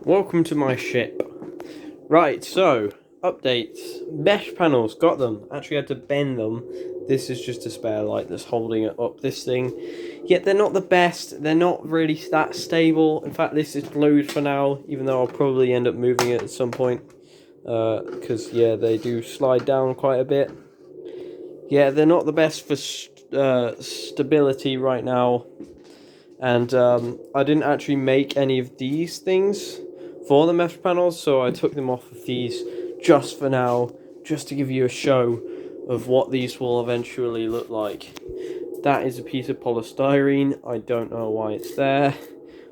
Welcome to my ship. Right, so, updates. Mesh panels, got them. Actually had to bend them. This is just a spare light that's holding it up, this thing. Yet they're not the best. They're not really that stable. In fact, this is glued for now, even though I'll probably end up moving it at some point. Because, yeah, they do slide down quite a bit. Yeah, they're not the best for stability right now. And I didn't actually make any of these things for the mesh panels, so I took them off of these just for now, just to give you a show of what these will eventually look like. That is a piece of polystyrene. I don't know why it's there,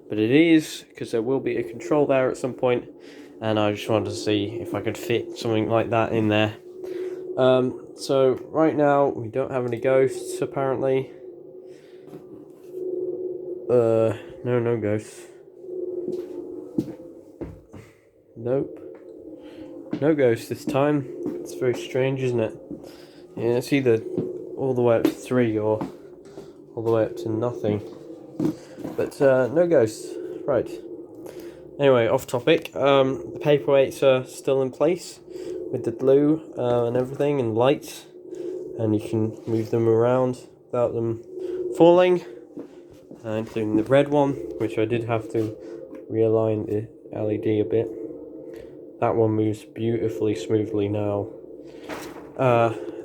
but it is, because there will be a control there at some point, and I just wanted to see if I could fit something like that in there. So right now we don't have any ghosts apparently. No ghosts. Nope. No ghosts this time. It's very strange, isn't it? Yeah, it's either all the way up to 3 or all the way up to nothing. But, no ghosts. Right. Anyway, off topic. The paperweights are still in place with the glue and everything and lights. And you can move them around without them falling. Including the red one, which I did have to realign the LED a bit. That one moves beautifully smoothly now.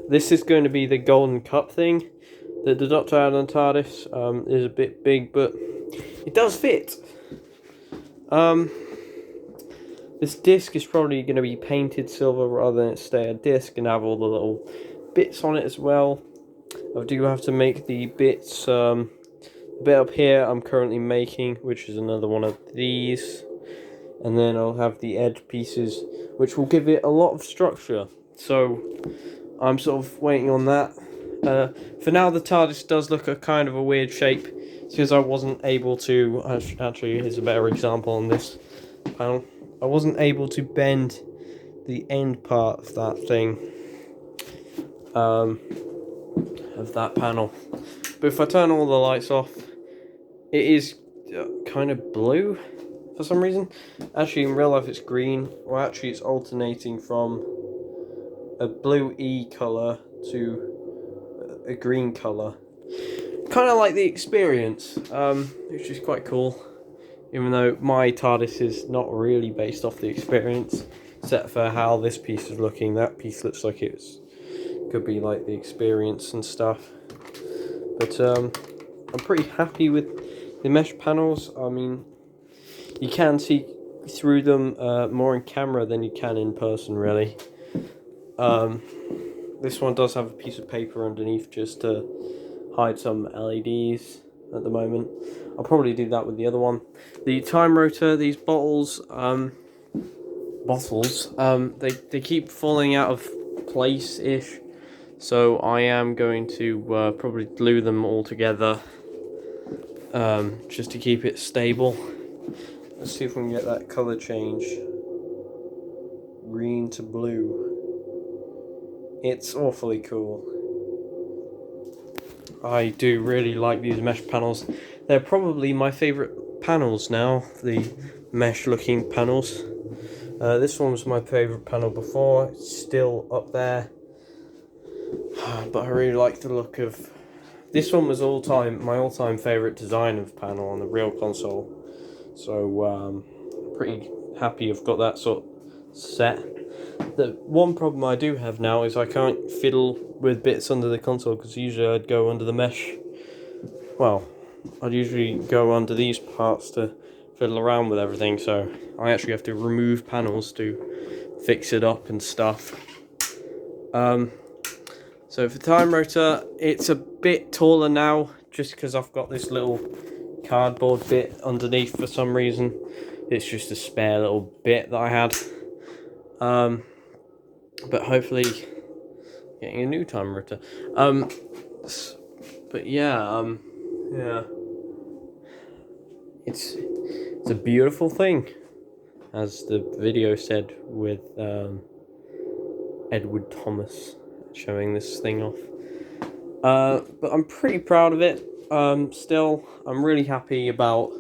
This is going to be the golden cup thing that the Doctor had on Tardis. Is a bit big, but it does fit. This disc is probably going to be painted silver rather than it stay a disc and have all the little bits on it as well. I do have to make the bits. The bit up here I'm currently making, which is another one of these, and then I'll have the edge pieces, which will give it a lot of structure. So I'm sort of waiting on that. For now, the TARDIS does look a kind of a weird shape, because I wasn't able to. Actually, here's a better example on this panel. I wasn't able to bend the end part of that thing, of that panel. But if I turn all the lights off, it is kind of blue for some reason. Actually, in real life it's green. Well, actually it's alternating from a blue E colour to a green colour. Kind of like the experience, which is quite cool. Even though my TARDIS is not really based off the experience, except for how this piece is looking. That piece looks like could be like the experience and stuff. But I'm pretty happy with the mesh panels. I mean, you can see through them more in camera than you can in person, really. This one does have a piece of paper underneath just to hide some LEDs at the moment. I'll probably do that with the other one. The time rotor, these bottles, they keep falling out of place-ish. So I am going to probably glue them all together, just to keep it stable. Let's see if we can get that colour change. Green to blue. It's awfully cool. I do really like these mesh panels. They're probably my favourite panels now, the mesh looking panels. This one was my favourite panel before, it's still up there. But I really like the look of this one. Was my all-time favourite design of panel on the real console. So I'm pretty happy I've got that sort of set. The one problem I do have now is I can't fiddle with bits under the console, because usually I'd go under the mesh. Well, I'd usually go under these parts to fiddle around with everything, so I actually have to remove panels to fix it up and stuff. So for time rotor, it's a bit taller now, just because I've got this little cardboard bit underneath for some reason. It's just a spare little bit that I had. But hopefully getting a new time rotor. But yeah, yeah. It's a beautiful thing, as the video said with Edward Thomas showing this thing off. But I'm pretty proud of it. Still, I'm really happy about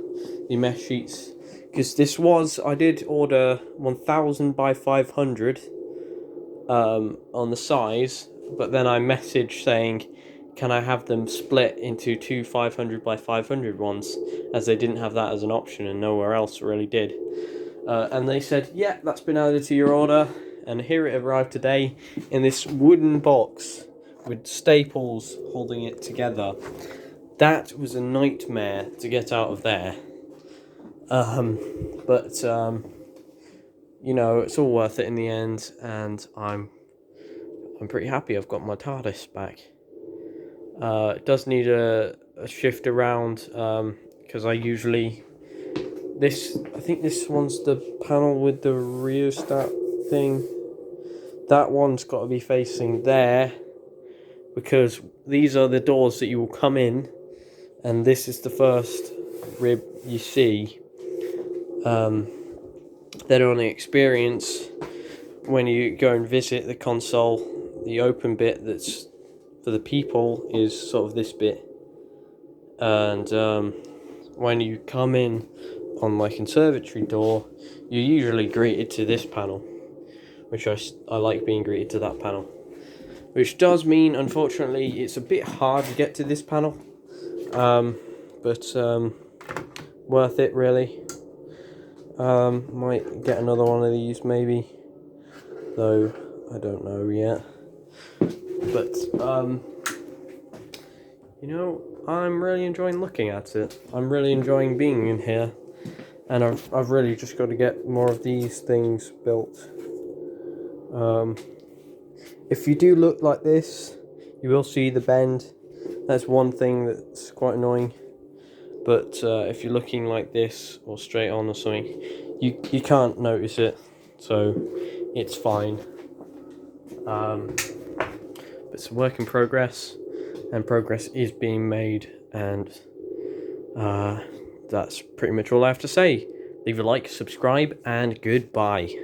the mesh sheets, because I did order 1000 by 500 on the size, but then I messaged saying, can I have them split into two 500 by 500 ones, as they didn't have that as an option and nowhere else really did. And they said, yeah, that's been added to your order, and here it arrived today in this wooden box with staples holding it together. That was a nightmare to get out of there. But you know, it's all worth it in the end, and I'm pretty happy I've got my Tardis back. It does need a shift around, because I usually... I think this one's the panel with the rheostat thing. That one's got to be facing there, because these are the doors that you will come in, and this is the first rib you see. Then on the experience, when you go and visit the console, the open bit that's for the people is sort of this bit, and when you come in on my conservatory door, you're usually greeted to this panel, which I like being greeted to that panel, which does mean, unfortunately, it's a bit hard to get to this panel, but worth it really. Might get another one of these maybe, though I don't know yet. But you know, I'm really enjoying looking at it. I'm really enjoying being in here, and I've really just got to get more of these things built. If you do look like this, you will see the bend. That's one thing that's quite annoying. But if you're looking like this or straight on or something, you can't notice it, so it's fine. But it's a work in progress, and progress is being made, and that's pretty much all I have to say. Leave a like, subscribe, and goodbye.